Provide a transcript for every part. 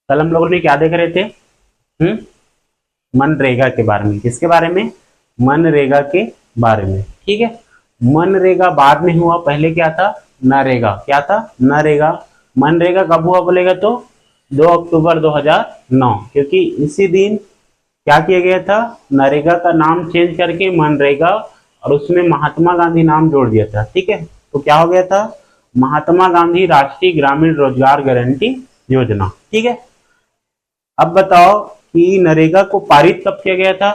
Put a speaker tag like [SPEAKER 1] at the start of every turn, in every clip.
[SPEAKER 1] कल हम लोगों ने क्या देख रहे थे? मनरेगा के बारे में। किसके बारे में? मनरेगा के बारे में। ठीक है, मनरेगा बाद में हुआ, पहले क्या था? नरेगा। क्या था? नरेगा। मनरेगा कब हुआ बोलेगा तो 2 अक्टूबर 2009, क्योंकि इसी दिन क्या किया गया था? नरेगा का नाम चेंज करके मनरेगा और उसमें महात्मा गांधी नाम जोड़ दिया था। ठीक है, तो क्या हो गया था? महात्मा गांधी राष्ट्रीय ग्रामीण रोजगार गारंटी योजना। ठीक है, अब बताओ कि नरेगा को पारित कब किया गया था?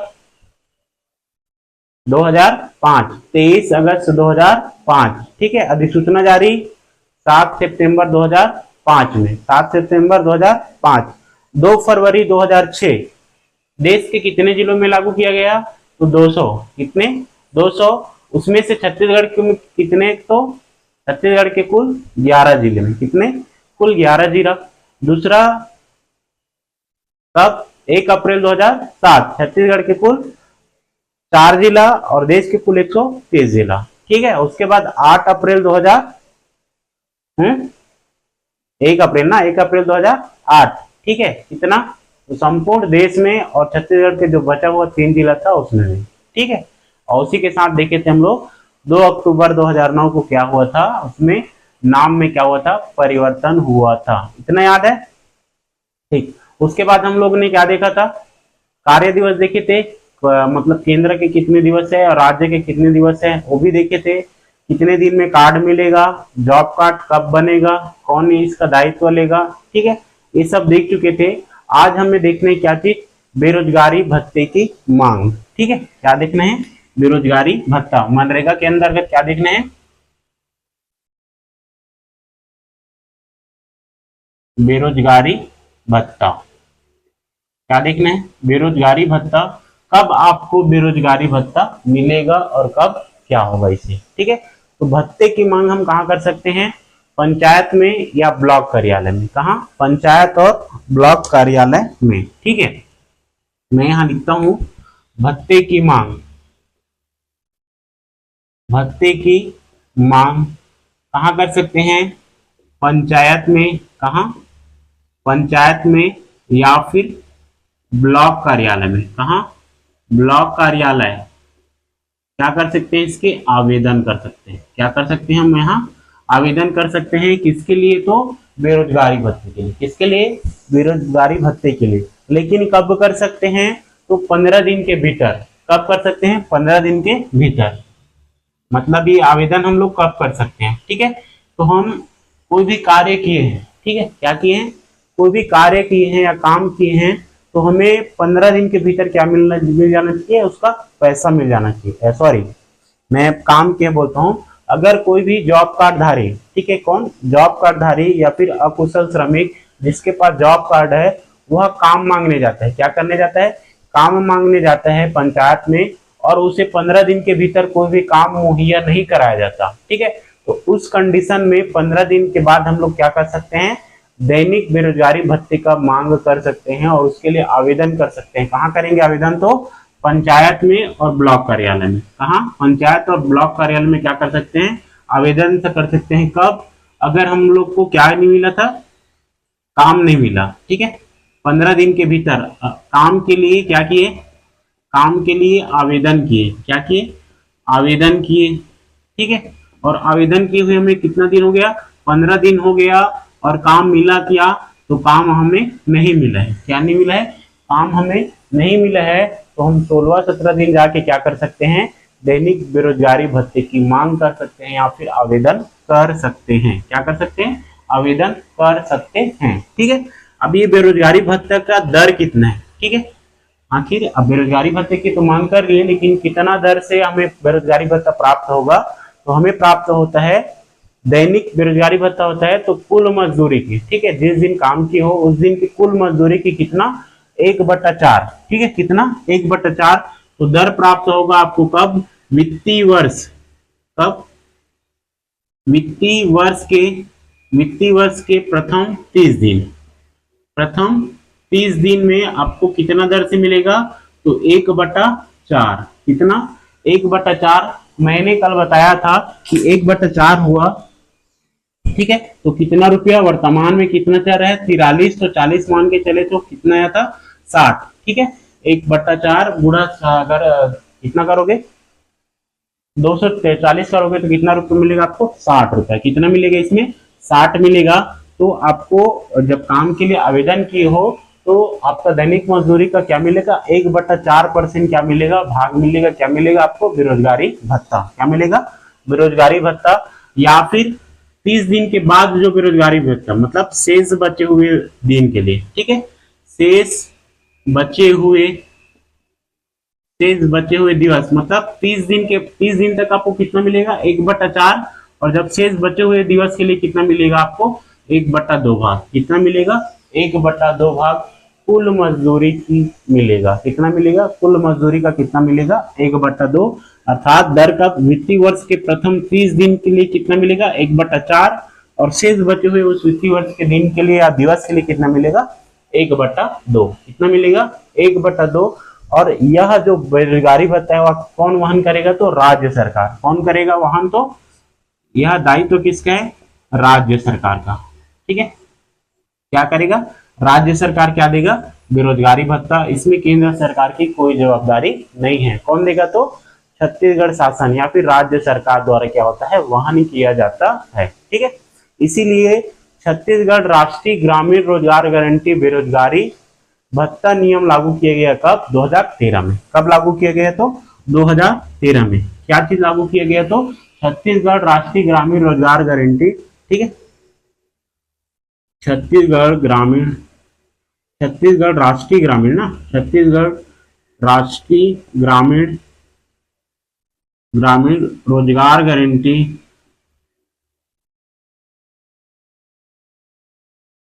[SPEAKER 1] 2005, 23 अगस्त 2005। ठीक है, अधिसूचना जारी 7 सितंबर 2005 में, 7 सितंबर 2005। 2 फरवरी 2006 देश के कितने जिलों में लागू किया गया? तो 200। कितने? 200। उसमें से छत्तीसगढ़ के कितने? तो छत्तीसगढ़ के कुल 11 जिले में। कितने? कुल 11 जिला। दूसरा कब? 1 अप्रैल 2007 छत्तीसगढ़ के कुल 4 जिला और देश के कुल 130 जिला। ठीक है, उसके बाद 8 अप्रैल 1 अप्रैल ना, 1 अप्रैल 2008। ठीक है, कितना? तो संपूर्ण देश में और छत्तीसगढ़ के जो बचा हुआ 3 जिला था उसमें भी। ठीक है, और उसी के साथ देखे थे हम लोग 2 अक्टूबर 2009 को क्या हुआ था? उसमें नाम में क्या हुआ था? परिवर्तन हुआ था। इतना याद है? ठीक, उसके बाद हम लोग ने क्या देखा था? कार्य दिवस देखे थे, मतलब केंद्र के कितने दिवस है और राज्य के कितने दिवस है वो भी देखे थे। कितने दिन में कार्ड मिलेगा, जॉब कार्ड कब बनेगा, कौन इसका दायित्व लेगा। ठीक है, ये सब देख चुके थे। आज हमें देखने क्या चीज? बेरोजगारी भत्ते की मांग। ठीक है, क्या देखना है? बेरोजगारी भत्ता। मनरेगा के अंतर्गत क्या देखना है? बेरोजगारी भत्ता। क्या देखना है? बेरोजगारी भत्ता। कब आपको बेरोजगारी भत्ता मिलेगा और कब क्या होगा इसे। ठीक है, तो भत्ते की मांग हम कहाँ कर सकते हैं? पंचायत में या ब्लॉक कार्यालय में। कहाँ? पंचायत और ब्लॉक कार्यालय में। ठीक है, मैं यहां लिखता हूं भत्ते की मांग। भत्ते की मांग कहाँ कर सकते हैं? पंचायत में। कहाँ? पंचायत में या फिर ब्लॉक कार्यालय में। कहाँ? ब्लॉक कार्यालय। क्या कर सकते हैं? इसके आवेदन कर सकते हैं। क्या कर सकते हैं हम यहाँ? आवेदन कर सकते हैं। किसके लिए? तो बेरोजगारी भत्ते के लिए। किसके लिए? बेरोजगारी भत्ते के लिए। लेकिन कब कर सकते हैं? तो 15 दिन के भीतर। कब कर सकते हैं? 15 दिन के भीतर। मतलब ये आवेदन हम लोग कब कर सकते हैं? ठीक है, तो हम कोई भी कार्य किए हैं। ठीक है, क्या किए हैं? कोई भी कार्य किए हैं या काम किए हैं तो हमें 15 दिन के भीतर क्या मिल जाना चाहिए? उसका पैसा मिल जाना चाहिए। सॉरी, मैं काम के बोलता हूँ। अगर कोई भी जॉब कार्ड धारी, ठीक है, कौन? जॉब कार्ड धारी या फिर अकुशल श्रमिक जिसके पास जॉब कार्ड है, वह काम मांगने जाता है। क्या करने जाता है? काम मांगने जाता है पंचायत में, और उसे 15 दिन के भीतर कोई भी काम मुहैया नहीं कराया जाता। ठीक है, तो उस कंडीशन में 15 दिन के बाद हम लोग क्या कर सकते हैं? दैनिक बेरोजगारी भत्ते का मांग कर सकते हैं और उसके लिए आवेदन कर सकते हैं। कहाँ करेंगे आवेदन? तो पंचायत में और ब्लॉक कार्यालय में। कहाँ? पंचायत और ब्लॉक कार्यालय में क्या कर सकते हैं? आवेदन से कर सकते हैं। कब? अगर हम लोग को क्या नहीं मिला था? काम नहीं मिला। ठीक है, 15 दिन के भीतर काम के लिए क्या किए? काम के लिए आवेदन किए। क्या किए? आवेदन किए। ठीक है, और आवेदन किए हुए हमें कितना दिन हो गया? 15 दिन हो गया। और काम मिला क्या? तो काम हमें नहीं मिला है। क्या नहीं मिला है? काम हमें नहीं मिला है। तो हम 16-17 दिन जाके क्या कर सकते हैं? दैनिक बेरोजगारी भत्ते की मांग कर सकते हैं या फिर आवेदन कर सकते हैं। क्या कर सकते हैं? आवेदन कर सकते हैं। ठीक है, अब ये बेरोजगारी भत्ते का दर कितना है? ठीक है, आखिर अब बेरोजगारी भत्ते की तो मांग कर रही है, लेकिन कितना दर से हमें बेरोजगारी भत्ता प्राप्त होगा? तो हमें प्राप्त होता है, दैनिक बेरोजगारी भत्ता होता है तो कुल मजदूरी की। ठीक है, जिस दिन काम की हो उस दिन की कुल मजदूरी की कितना? 1/4। ठीक है, कितना? 1/4। तो दर प्राप्त होगा आपको कब? वित्तीय वर्ष। कब? वित्तीय वर्ष के प्रथम 30 दिन। प्रथम 30 दिन में आपको कितना दर से मिलेगा? तो 1/4। कितना? 1/4। मैंने कल बताया था कि 1/4 हुआ ठीक है, तो कितना रुपया वर्तमान में कितना चल रहा है 43, तो 40 मान के चले तो कितना आया था 60। ठीक है, 1/4 गुणा अगर कितना करोगे 240 करोगे तो कितना रुपये मिलेगा आपको 60 रुपया। कितना मिलेगा इसमें 60 मिलेगा। तो आपको जब काम के लिए आवेदन किए हो तो आपका दैनिक मजदूरी का क्या मिलेगा 1/4% क्या मिलेगा भाग मिलेगा, क्या मिलेगा आपको बेरोजगारी भत्ता। क्या मिलेगा बेरोजगारी भत्ता, या फिर 30 दिन के बाद जो बेरोजगारी भत्ता मतलब शेष बचे हुए दिन के लिए। ठीक है, शेष बचे हुए दिवस मतलब 30 दिन तक आपको कितना मिलेगा 1/4, और जब शेष बचे हुए दिवस के लिए कितना मिलेगा आपको 1/2 भाग। कितना मिलेगा 1/2 भाग कुल मजदूरी की मिलेगा। कितना मिलेगा कुल मजदूरी का कितना मिलेगा 1/2, अर्थात दर का वित्तीय वर्ष के प्रथम 30 दिन के लिए कितना मिलेगा 1/4, और शेष बचे हुए उस वित्तीय वर्ष के दिन के लिए या दिवस के लिए कितना मिलेगा 1/2। कितना मिलेगा 1/2। और यह जो बेरोजगारी भत्ता है वह कौन वहन करेगा तो राज्य सरकार। कौन करेगा वहन, तो यह दायित्व किसका है राज्य सरकार का। ठीक है, क्या करेगा राज्य सरकार क्या देगा बेरोजगारी भत्ता। इसमें केंद्र सरकार की कोई जवाबदारी नहीं है। कौन देगा तो छत्तीसगढ़ शासन या फिर राज्य सरकार द्वारा क्या होता है वहन किया जाता है। ठीक है, इसीलिए छत्तीसगढ़ राष्ट्रीय ग्रामीण रोजगार गारंटी बेरोजगारी भत्ता नियम लागू किया गया कब 2013 में। कब लागू किया गया तो 2013 में। क्या चीज लागू किया गया तो छत्तीसगढ़ राष्ट्रीय ग्रामीण रोजगार गारंटी। ठीक है, छत्तीसगढ़ राष्ट्रीय ग्रामीण ना छत्तीसगढ़ राष्ट्रीय ग्रामीण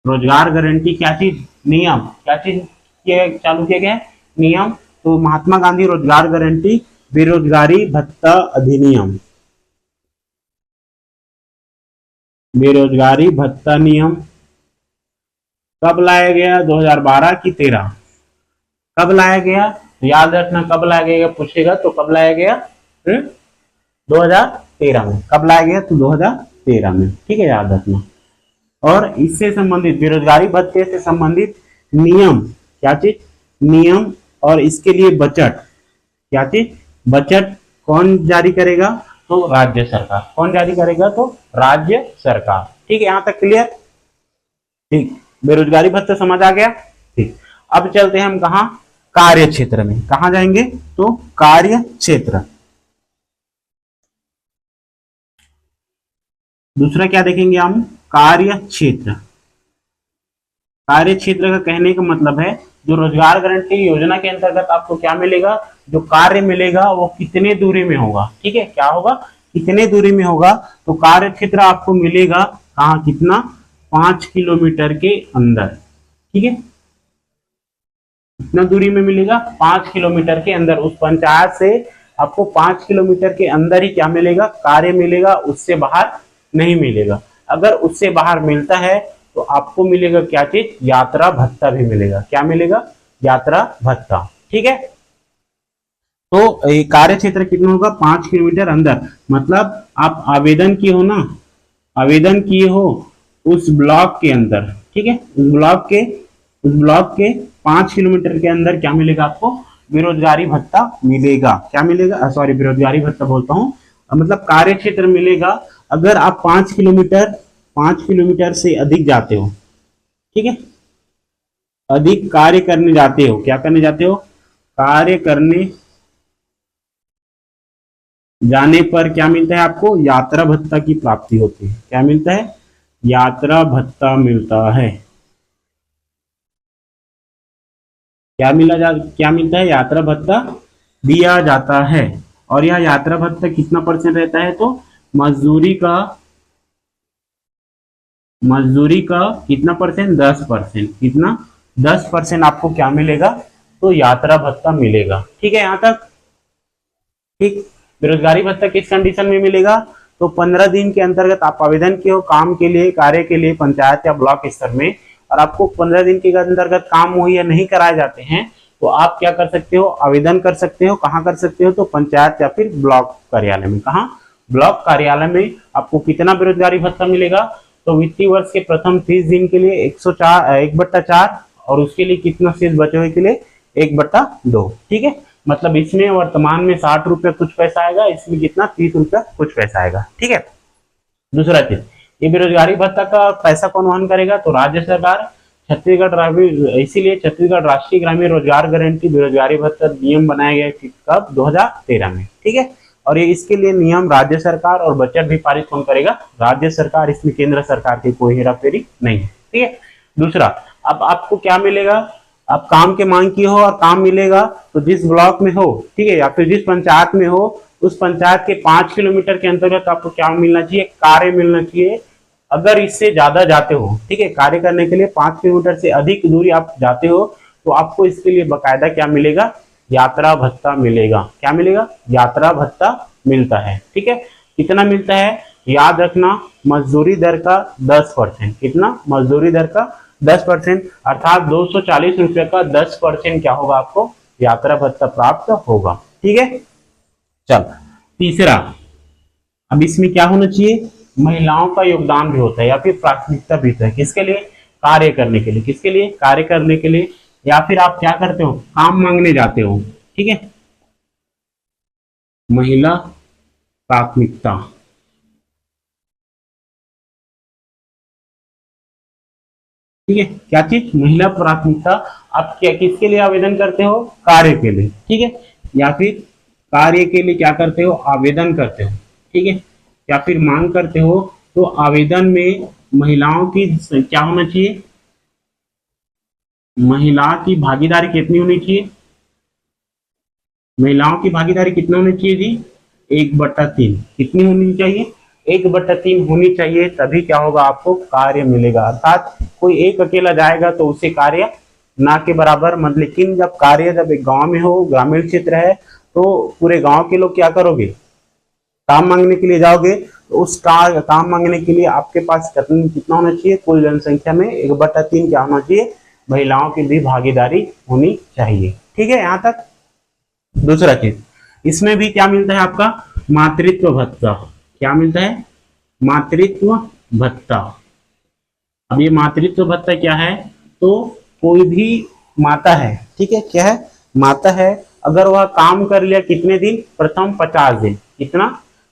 [SPEAKER 1] रोजगार गारंटी क्या चीज नियम, क्या चीज चालू किया गया है नियम, तो महात्मा गांधी रोजगार गारंटी बेरोजगारी भत्ता अधिनियम। बेरोजगारी भत्ता नियम कब लाया गया 2012 की 13। कब लाया गया तो याद रखना, कब लाया गया पूछेगा तो कब लाया गया 2013 में। कब लाया गया तो 2013 में। ठीक है, याद रखना। और इससे संबंधित बेरोजगारी भत्ते से संबंधित नियम, क्या चीज नियम, और इसके लिए बजट, क्या चीज बजट कौन जारी करेगा तो राज्य सरकार। कौन जारी करेगा तो राज्य सरकार। ठीक है, यहां तक क्लियर। ठीक, बेरोजगारी भत्ता समझ आ गया। ठीक, अब चलते हैं हम कहा कार्य क्षेत्र में। कहा जाएंगे तो कार्य क्षेत्र। दूसरा क्या देखेंगे हम कार्य क्षेत्र। कार्य क्षेत्र का कहने का मतलब है जो रोजगार गारंटी योजना के अंतर्गत आपको क्या मिलेगा, जो कार्य मिलेगा वो कितने दूरी में होगा। ठीक है, क्या होगा कितने दूरी में होगा, तो कार्य क्षेत्र आपको मिलेगा कहाँ कितना 5 किलोमीटर के अंदर। ठीक है, कितना दूरी में मिलेगा 5 किलोमीटर के अंदर। उस पंचायत से आपको 5 किलोमीटर के अंदर ही क्या मिलेगा कार्य मिलेगा, उससे बाहर नहीं मिलेगा। अगर उससे बाहर मिलता है तो आपको मिलेगा क्या चीज यात्रा भत्ता भी मिलेगा। क्या मिलेगा यात्रा भत्ता। ठीक है, तो कार्य क्षेत्र कितना होगा 5 किलोमीटर अंदर, मतलब आप आवेदन किए हो ना, आवेदन किए हो उस ब्लॉक के अंदर। ठीक है, उस ब्लॉक के 5 किलोमीटर के अंदर क्या मिलेगा आपको बेरोजगारी भत्ता मिलेगा। क्या मिलेगा सॉरी बेरोजगारी भत्ता बोलता हूँ, मतलब कार्य क्षेत्र मिलेगा। अगर आप 5 किलोमीटर से अधिक जाते हो, ठीक है, अधिक कार्य करने जाते हो, क्या करने जाते हो कार्य करने जाने पर क्या मिलता है आपको यात्रा भत्ता की प्राप्ति होती है। क्या मिलता है यात्रा भत्ता मिलता है। क्या मिलता है यात्रा भत्ता दिया जाता है। और यह यात्रा भत्ता कितना % रहता है तो मजदूरी का कितना %, 10%। कितना 10% आपको क्या मिलेगा तो यात्रा भत्ता मिलेगा। ठीक है, यहां तक ठीक। बेरोजगारी भत्ता किस कंडीशन में मिलेगा तो 15 दिन के अंतर्गत आप आवेदन किए हो काम के लिए कार्य के लिए पंचायत या ब्लॉक स्तर में, और आपको 15 दिन के अंतर्गत काम मुहैया नहीं कराए जाते हैं तो आप क्या कर सकते हो आवेदन कर सकते हो। कहाँ कर सकते हो तो पंचायत या फिर ब्लॉक कार्यालय में। कहाँ ब्लॉक कार्यालय में आपको कितना बेरोजगारी भत्ता मिलेगा तो वित्तीय वर्ष के प्रथम 30 दिन के लिए 1/4 और उसके लिए कितना शेष बचे हुए के लिए 1/2। ठीक है, मतलब इसमें वर्तमान में 60 रुपये कुछ पैसा आएगा, इसमें कितना 30 रुपया कुछ पैसा आएगा। ठीक है, दूसरा चीज, ये बेरोजगारी भत्ता का पैसा कौन वहन करेगा, तो राज्य सरकार। छत्तीसगढ़ इसीलिए छत्तीसगढ़ राष्ट्रीय ग्रामीण रोजगार गारंटी बेरोजगारी भत्ता नियम बनाया गया कब, 2013 में। ठीक है, और ये इसके लिए नियम राज्य सरकार और बजट भी पारित कौन करेगा, राज्य सरकार। इसमें केंद्र सरकार की कोई हेराफेरी नहीं है। ठीक है, दूसरा, अब आपको क्या मिलेगा, आप काम के मांग की हो और काम मिलेगा, तो जिस ब्लॉक में हो, ठीक है, या फिर जिस पंचायत में हो, उस पंचायत के 5 किलोमीटर के अंतर्गत आपको क्या मिलना चाहिए, कार्य मिलना चाहिए। अगर इससे ज्यादा जाते हो, ठीक है, कार्य करने के लिए 5 किलोमीटर से अधिक दूरी आप जाते हो, तो आपको इसके लिए बकायदा क्या मिलेगा, यात्रा भत्ता मिलेगा। क्या मिलेगा, यात्रा भत्ता मिलता है। ठीक है, कितना मिलता है, याद रखना, मजदूरी दर का 10%। कितना, मजदूरी दर का 10%, अर्थात 240 रुपये का 10% क्या होगा, आपको यात्रा भत्ता प्राप्त होगा। ठीक है, चल तीसरा, अब इसमें क्या होना चाहिए, महिलाओं का योगदान भी होता है या फिर प्राथमिकता भी होता है। किसके लिए, कार्य करने के लिए। किसके लिए, कार्य करने के लिए, या फिर आप क्या करते हो, काम मांगने जाते हो। ठीक है, महिला प्राथमिकता। ठीक है, क्या चीज, महिला प्राथमिकता। आप क्या किसके लिए आवेदन करते हो, कार्य के लिए। ठीक है, या फिर कार्य के लिए क्या करते हो, आवेदन करते हो। ठीक है, या फिर मांग करते हो, तो आवेदन में महिलाओं की क्या होना चाहिए, महिला की भागीदारी कितनी होनी चाहिए, महिलाओं की भागीदारी कितना होनी चाहिए जी, 1/3। कितनी होनी चाहिए, 1/3 होनी चाहिए, तभी क्या होगा, आपको कार्य मिलेगा। अर्थात कोई एक अकेला जाएगा तो उसे कार्य ना के बराबर, मतलब लेकिन जब कार्य जब एक गांव में हो, ग्रामीण क्षेत्र है, तो पूरे गांव के लोग क्या करोगे, काम मांगने के लिए जाओगे, तो उस काम मांगने के लिए आपके पास कितना होना चाहिए, कुल जनसंख्या में 1/3 क्या होना चाहिए, महिलाओं की भी भागीदारी होनी चाहिए। ठीक है, यहाँ तक। दूसरा चीज, इसमें भी क्या मिलता है आपका, मातृत्व भत्ता। क्या मिलता है, मातृत्व भत्ता। अब ये मातृत्व भत्ता क्या है, तो कोई भी माता है, ठीक है, क्या है, माता है, अगर वह काम कर लिया कितने दिन, प्रथम 50 दिन। कितना,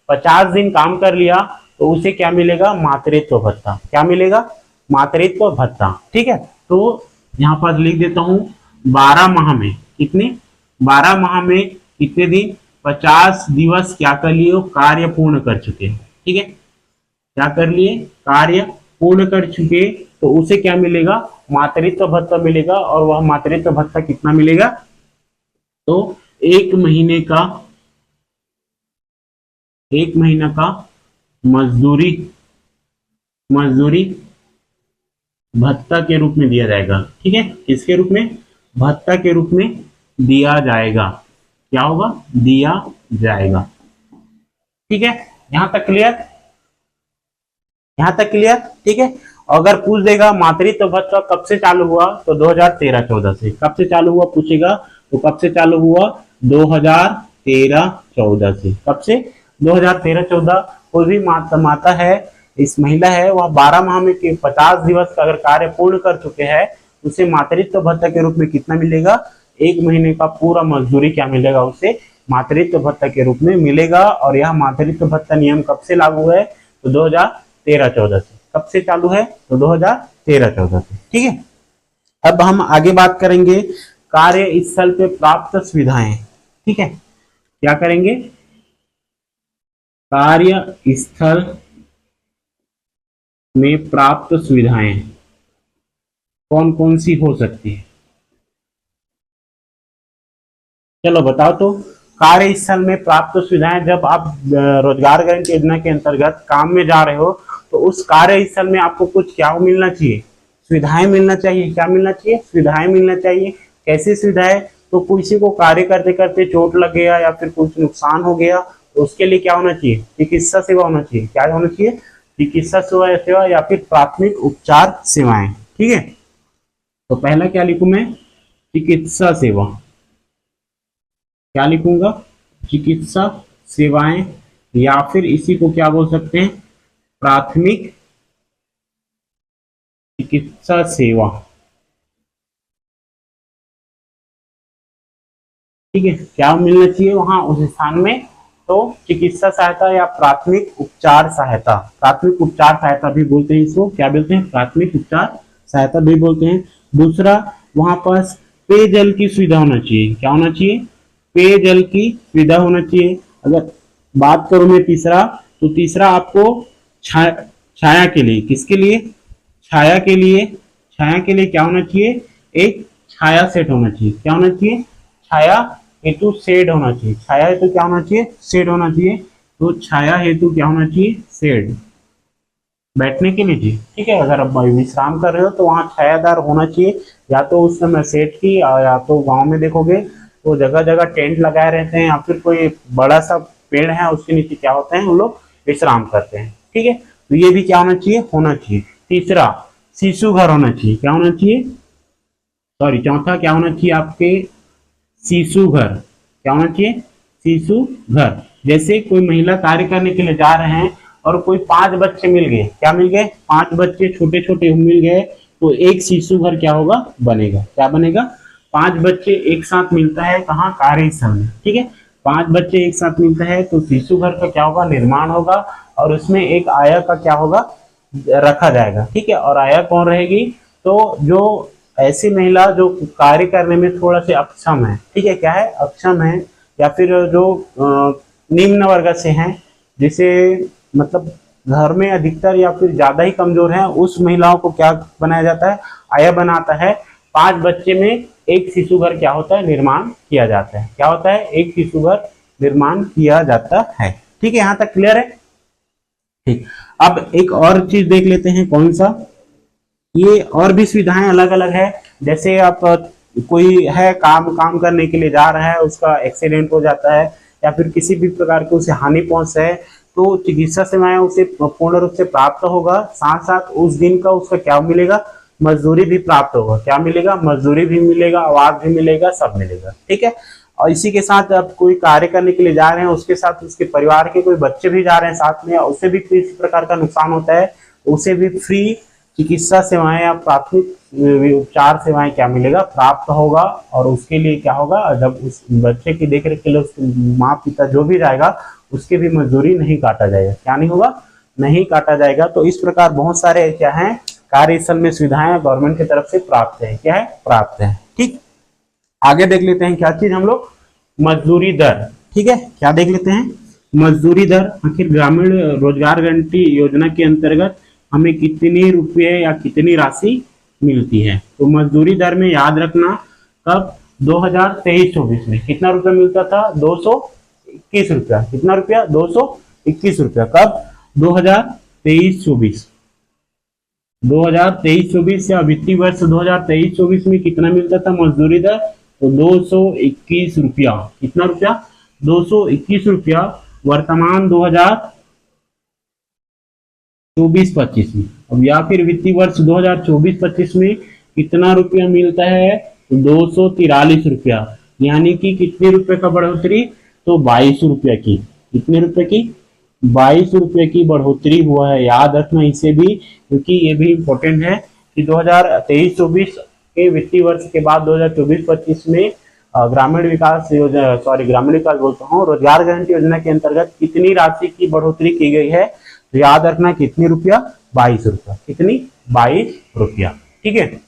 [SPEAKER 1] 50 दिन काम कर लिया, तो उसे क्या मिलेगा, मातृत्व भत्ता। क्या मिलेगा, मातृत्व भत्ता। ठीक है, तो यहाँ पर लिख देता हूं, 12 माह में कितने, 12 माह में कितने दिन, 50 दिवस क्या कर लिए, कार्य पूर्ण कर चुके। ठीक है, क्या कर लिए, कार्य पूर्ण कर चुके, तो उसे क्या मिलेगा, मातृत्व भत्ता मिलेगा। और वह मातृत्व भत्ता कितना मिलेगा, तो 1 महीने का मजदूरी भत्ता के रूप में दिया जाएगा। ठीक है, किसके रूप में, भत्ता के रूप में दिया जाएगा। क्या होगा, दिया जाएगा। ठीक है, यहां तक क्लियर, यहां तक क्लियर। ठीक है, अगर पूछ देगा मातृत्व भत्ता कब से चालू हुआ, तो 2013-14 से। कब से चालू हुआ पूछेगा, तो कब से चालू हुआ, 2013-14 से। कब से, 2013-14। कोई भी माता है, इस महिला है, वह 12 माह में 50 दिवस का अगर कार्य पूर्ण कर चुके हैं, उसे मातृत्व भत्ता के रूप में कितना मिलेगा, 1 महीने का पूरा मजदूरी क्या मिलेगा, उसे मातृत्व भत्ता के रूप में मिलेगा। और यह मातृत्व भत्ता नियम कब से लागू है, तो 2013-14 से। कब से चालू है, तो 2013-14 से। ठीक है, अब हम आगे बात करेंगे कार्य स्थल पे प्राप्त सुविधाएं। ठीक है, क्या करेंगे, कार्य स्थल में प्राप्त सुविधाएं कौन कौन सी हो सकती है, चलो बताओ। तो कार्य स्थल में प्राप्त सुविधाएं, जब आप रोजगार गारंटी योजना के अंतर्गत काम में जा रहे हो, तो उस कार्य स्थल में आपको कुछ क्या मिलना चाहिए, सुविधाएं मिलना चाहिए। क्या मिलना चाहिए, सुविधाएं मिलना चाहिए। कैसी सुविधाएं, तो किसी को कार्य करते करते चोट लग गया या फिर कुछ नुकसान हो गया, तो उसके लिए क्या होना चाहिए, चिकित्सा सेवा होना चाहिए। क्या होना चाहिए, चिकित्सा सेवा या फिर प्राथमिक उपचार सेवाएं। ठीक है, तो पहला क्या लिखूं मैं, चिकित्सा सेवा। क्या लिखूंगा, चिकित्सा सेवाएं, या फिर इसी को क्या बोल सकते हैं, प्राथमिक चिकित्सा सेवा, ठीक है, क्या मिलना चाहिए वहां उस स्थान में, तो चिकित्सा सहायता या प्राथमिक उपचार सहायता, प्राथमिक उपचार सहायता भी बोलते हैं इसको, क्या बोलते हैं, प्राथमिक उपचार सहायता भी बोलते हैं। दूसरा, वहां पास पेयजल की सुविधा होना चाहिए, क्या होना चाहिए, पेयजल की सुविधा होना चाहिए। अगर बात करूं मैं तीसरा, तो तीसरा आपको छाया के लिए, किसके लिए, छाया के लिए, छाया के लिए क्या होना चाहिए, एक छाया सेट होना चाहिए, क्या होना चाहिए, छाया हेतु शेड होना चाहिए, छाया हेतु क्या होना चाहिए, शेड होना चाहिए। तो छाया हेतु क्या होना चाहिए, शेड, बैठने के लिए जी, ठीक है। अगर आप विश्राम कर रहे हो तो वहाँ छायादार होना चाहिए, या तो उस समय सेठ की, या तो गांव में देखोगे तो जगह जगह टेंट लगाए रहते हैं, या फिर कोई बड़ा सा पेड़ है उसके नीचे क्या होते हैं, वो लोग विश्राम करते हैं, ठीक है। तो ये भी क्या होना चाहिए, होना चाहिए। तीसरा, शिशु घर होना चाहिए, क्या होना चाहिए, सॉरी, चौथा क्या होना चाहिए आपके, शिशु घर, क्या होना चाहिए, शिशु घर। जैसे कोई महिला कार्य करने के लिए जा रहे हैं और कोई 5 बच्चे मिल गए, क्या मिल गए, 5 बच्चे छोटे छोटे मिल गए, तो एक शिशु घर क्या होगा, बनेगा, क्या बनेगा, 5 बच्चे एक साथ मिलता है कहाँ, कार्यस्थल में, ठीक है। 5 बच्चे एक साथ मिलता है तो शिशु घर का क्या होगा, निर्माण होगा, और उसमें एक आया का क्या होगा, रखा जाएगा, ठीक है। और आया कौन रहेगी, तो जो ऐसी महिला जो कार्य करने में थोड़ा सा अक्षम है, ठीक है, क्या है, अक्षम है, या फिर जो निम्न वर्ग से हैं, जिसे मतलब घर में अधिकतर या फिर ज्यादा ही कमजोर है, उस महिलाओं को क्या बनाया जाता है, आया बनाता है। 5 बच्चे में एक शिशु घर क्या होता है, निर्माण किया जाता है, क्या होता है, एक शिशु घर निर्माण किया जाता है, ठीक है। यहाँ तक क्लियर है, ठीक। अब एक और चीज देख लेते हैं, कौन सा, ये और भी सुविधाएं अलग अलग है। जैसे आप कोई है काम करने के लिए जा रहा है, उसका एक्सीडेंट हो जाता है, या फिर किसी भी प्रकार की उसे हानि पहुंच है, तो चिकित्सा सेवाएं उसे पूर्ण रूप से प्राप्त होगा। साथ साथ उस दिन का उसका क्या मिलेगा, मजदूरी भी प्राप्त होगा, क्या मिलेगा, मजदूरी भी मिलेगा, आवाज भी मिलेगा, सब मिलेगा, ठीक है। और इसी के साथ आप कोई कार्य करने के लिए जा रहे हैं, उसके साथ उसके परिवार के कोई बच्चे भी जा रहे हैं साथ में, उसे भी किसी प्रकार का नुकसान होता है, उसे भी फ्री चिकित्सा सेवाएं या प्राथमिक उपचार सेवाएं क्या मिलेगा, प्राप्त होगा। और उसके लिए क्या होगा, जब उस बच्चे की देखरेख के लिए उसके माँ पिता जो भी जाएगा, उसकी भी मजदूरी नहीं काटा जाएगा, क्या नहीं होगा, नहीं काटा जाएगा। तो इस प्रकार बहुत सारे क्या है, कार्यस्थल में सुविधाएं गवर्नमेंट की तरफ से प्राप्त है, क्या है, प्राप्त है, ठीक। आगे देख लेते हैं क्या चीज हम लोग, मजदूरी दर, ठीक है, क्या देख लेते हैं, मजदूरी दर। आखिर ग्रामीण रोजगार गारंटी योजना के अंतर्गत हमें कितने रुपए या कितनी राशि मिलती है। तो मजदूरी दर में याद रखना, कब, 2023-24 में कितना रुपया मिलता था, 221 रुपया, कितना रुपया, 221 रुपया, कब, 2023-24, 2023-24 या वित्तीय वर्ष 2023-24 में कितना मिलता था मजदूरी दर, तो 221 रुपया, कितना रुपया, 221 रुपया। वर्तमान 2024-25 में, अब या फिर वित्तीय वर्ष 2024-25 में कितना रुपया मिलता है, तो 243 रुपया, यानी कि कितने रुपए का बढ़ोतरी, तो 22 रुपया की, कितने रुपए की, 22 रुपये की बढ़ोतरी हुआ है। याद रखना इसे भी, क्योंकि ये भी इम्पोर्टेंट है कि 2023-24 के वित्तीय वर्ष के बाद 2024-25 में ग्रामीण विकास योजना, सॉरी ग्रामीण विकास बोलता हूँ, रोजगार गारंटी योजना के अंतर्गत कितनी राशि की बढ़ोतरी की गई है, तो याद रखना कितनी रुपया, 22 रुपया, कितनी, 22 रुपया, ठीक है।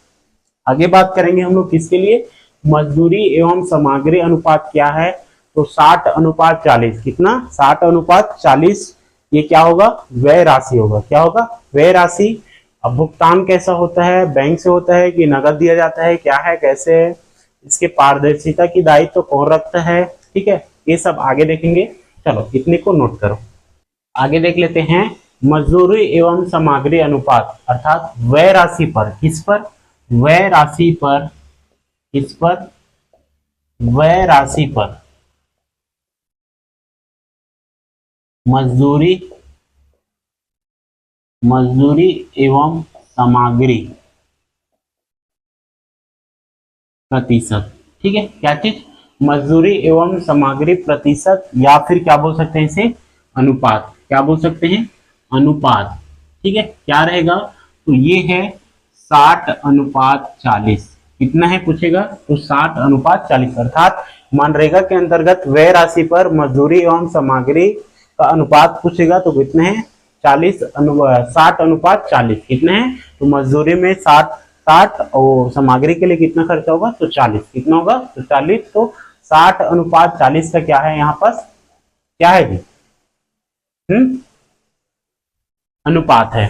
[SPEAKER 1] आगे बात करेंगे हम लोग किसके लिए, मजदूरी एवं सामग्री अनुपात क्या है, तो 60:40, कितना, 60:40, ये क्या होगा, व्यय राशि होगा, क्या होगा, व्यय राशि। अब भुगतान कैसा होता है, बैंक से होता है कि नगद दिया जाता है, क्या है, कैसे है, इसके पारदर्शिता की दायित्व तो कौन रखता है, ठीक है, ये सब आगे देखेंगे। चलो इतने को नोट करो। आगे देख लेते हैं, मजदूरी एवं सामग्री अनुपात, अर्थात व्यय राशि पर, किस पर, व्यय राशि पर, किस पर, व्यय राशि पर मजदूरी एवं सामग्री प्रतिशत, ठीक है, क्या चीज, मजदूरी एवं सामग्री प्रतिशत, या फिर क्या बोल सकते हैं इसे, अनुपात, क्या बोल सकते हैं, अनुपात, ठीक है, क्या रहेगा, तो ये है 60:40 कितना है पूछेगा तो 60:40 अर्थात मनरेगा के अंतर्गत व्यय राशि पर मजदूरी एवं सामग्री का अनुपात पूछेगा तो कितने हैं 60:40 कितने हैं तो मजदूरी में 60 और सामग्री के लिए कितना खर्चा होगा तो 40 कितना होगा तो 40 तो 60:40 का क्या है यहाँ पर क्या है जी अनुपात है।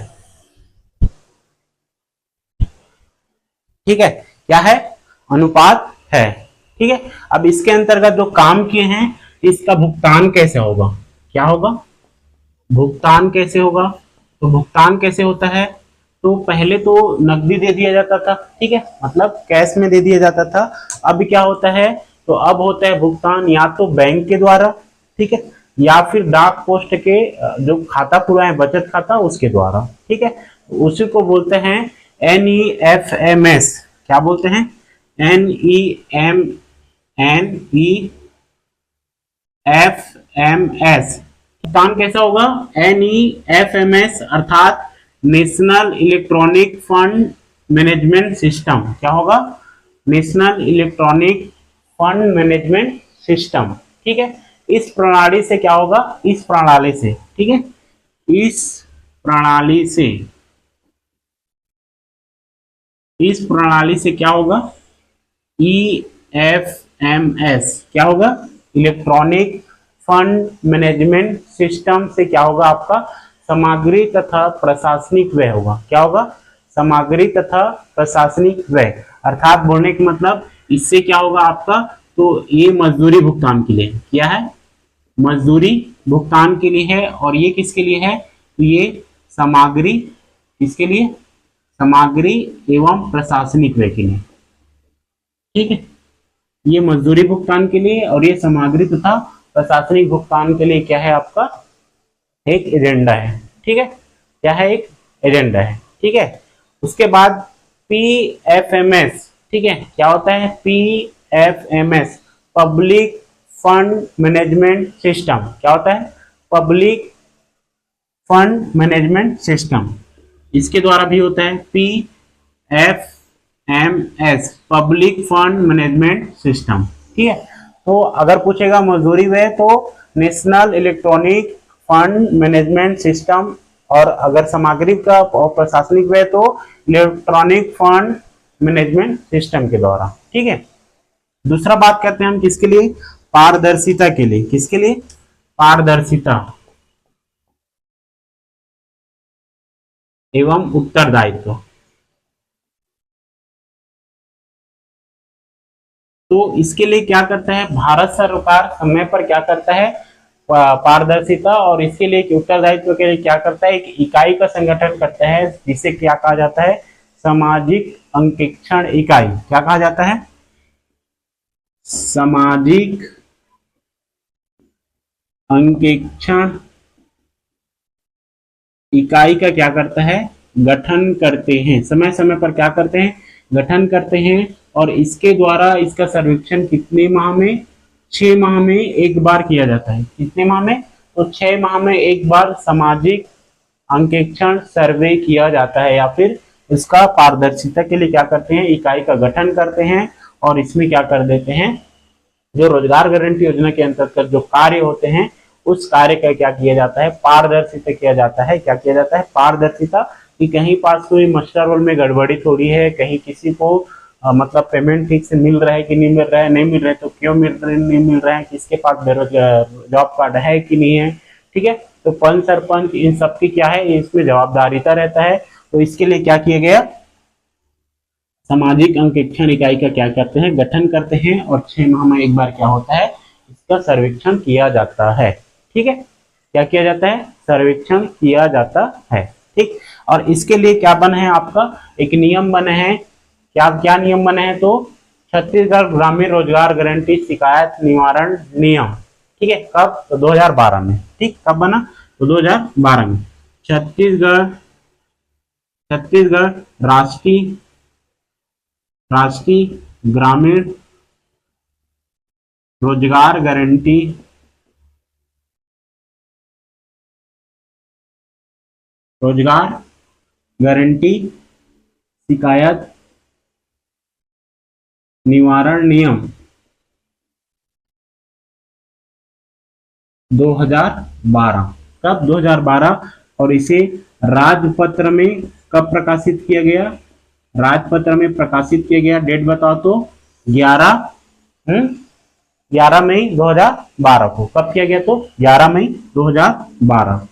[SPEAKER 1] ठीक है क्या है अनुपात है। ठीक है अब इसके अंतर्गत जो काम किए हैं इसका भुगतान कैसे होगा क्या होगा भुगतान कैसे होगा तो भुगतान कैसे होता है तो पहले तो नकदी दे दिया जाता था ठीक है मतलब कैश में दे दिया जाता था। अब क्या होता है तो अब होता है भुगतान या तो बैंक के द्वारा ठीक है या फिर डाक पोस्ट के जो खाता खुला है बचत खाता उसके द्वारा ठीक है उसी को बोलते हैं NEFMS क्या बोलते हैं NEFMS भुगतान कैसा होगा NEFMS अर्थात national electronic fund management system क्या होगा national electronic fund management system ठीक है इस प्रणाली से क्या होगा इस प्रणाली से ठीक है इस प्रणाली से क्या होगा EFMS क्या होगा इलेक्ट्रॉनिक फंड मैनेजमेंट सिस्टम से क्या होगा आपका सामग्री तथा प्रशासनिक व्यय होगा क्या होगा सामग्री तथा प्रशासनिक व्यय अर्थात बोलने का मतलब इससे क्या होगा आपका तो ये मजदूरी भुगतान के लिए क्या है मजदूरी भुगतान के लिए है और ये किसके लिए है तो ये सामग्री किसके लिए सामग्री एवं प्रशासनिक व्यय के लिए ठीक है ये मजदूरी भुगतान के लिए और ये सामग्री तथा प्रशासनिक भुगतान के लिए क्या है आपका एक एजेंडा है ठीक है क्या है एक एजेंडा है ठीक है उसके बाद PFMS ठीक है क्या होता है PFMS public fund management system क्या होता है पब्लिक फंड मैनेजमेंट सिस्टम इसके द्वारा भी होता है PFMS public fund management system ठीक है तो अगर पूछेगा मजदूरी व्यय तो national electronic fund management system और अगर सामग्री का और प्रशासनिक व्यय तो इलेक्ट्रॉनिक फंड मैनेजमेंट सिस्टम के द्वारा ठीक है दूसरा बात करते हैं हम किसके लिए पारदर्शिता के लिए किसके लिए पारदर्शिता एवं उत्तरदायित्व तो इसके लिए क्या करता है भारत सरकार समय पर क्या करता है पारदर्शिता और इसके लिए उत्तरदायित्व के लिए क्या करता है एक इकाई का संगठन करता है जिसे क्या कहा जाता है सामाजिक अंकेक्षण इकाई क्या कहा जाता है सामाजिक अंकेक्षण इकाई का क्या करता है गठन करते हैं समय समय पर क्या करते हैं गठन करते हैं और इसके द्वारा इसका सर्वेक्षण कितने माह में 6 माह में एक बार किया जाता है कितने माह में तो 6 माह में एक बार सामाजिक अंकेक्षण सर्वे किया जाता है या फिर इसका पारदर्शिता के लिए क्या करते हैं इकाई का गठन करते हैं और इसमें क्या कर देते हैं जो रोजगार गारंटी योजना के अंतर्गत जो कार्य होते हैं उस कार्य का क्या किया जाता है पारदर्शिता किया जाता है क्या किया जाता है पारदर्शिता कि कहीं पास कोई मस्टर रोल में गड़बड़ी थोड़ी है कहीं किसी को मतलब पेमेंट ठीक से मिल रहा है कि नहीं मिल रहा है नहीं मिल रहा है तो क्यों नहीं मिल रहा है किसके पास बेरोजगार जॉब कार्ड है कि नहीं है ठीक है तो पंच सरपंच इन सब की क्या है इसमें जवाबदारीता रहता है तो इसके लिए क्या किया गया सामाजिक अंकेक्षण इकाई का क्या करते हैं गठन करते हैं और 6 माह में एक बार क्या होता है इसका सर्वेक्षण किया जाता है ठीक है क्या किया जाता है सर्वेक्षण किया जाता है ठीक और इसके लिए क्या बने हैं आपका एक नियम बने हैं क्या क्या नियम बने हैं तो छत्तीसगढ़ ग्रामीण रोजगार गारंटी शिकायत निवारण नियम ठीक है कब तो 2012 में ठीक कब बना तो 2012 में छत्तीसगढ़ राष्ट्रीय ग्रामीण रोजगार गारंटी शिकायत निवारण नियम 2012। कब? 2012। और इसे राजपत्र में कब प्रकाशित किया गया? राजपत्र में प्रकाशित किया गया, डेट बताओ तो। 11 मई 2012 को। कब किया गया? तो 11 मई 2012।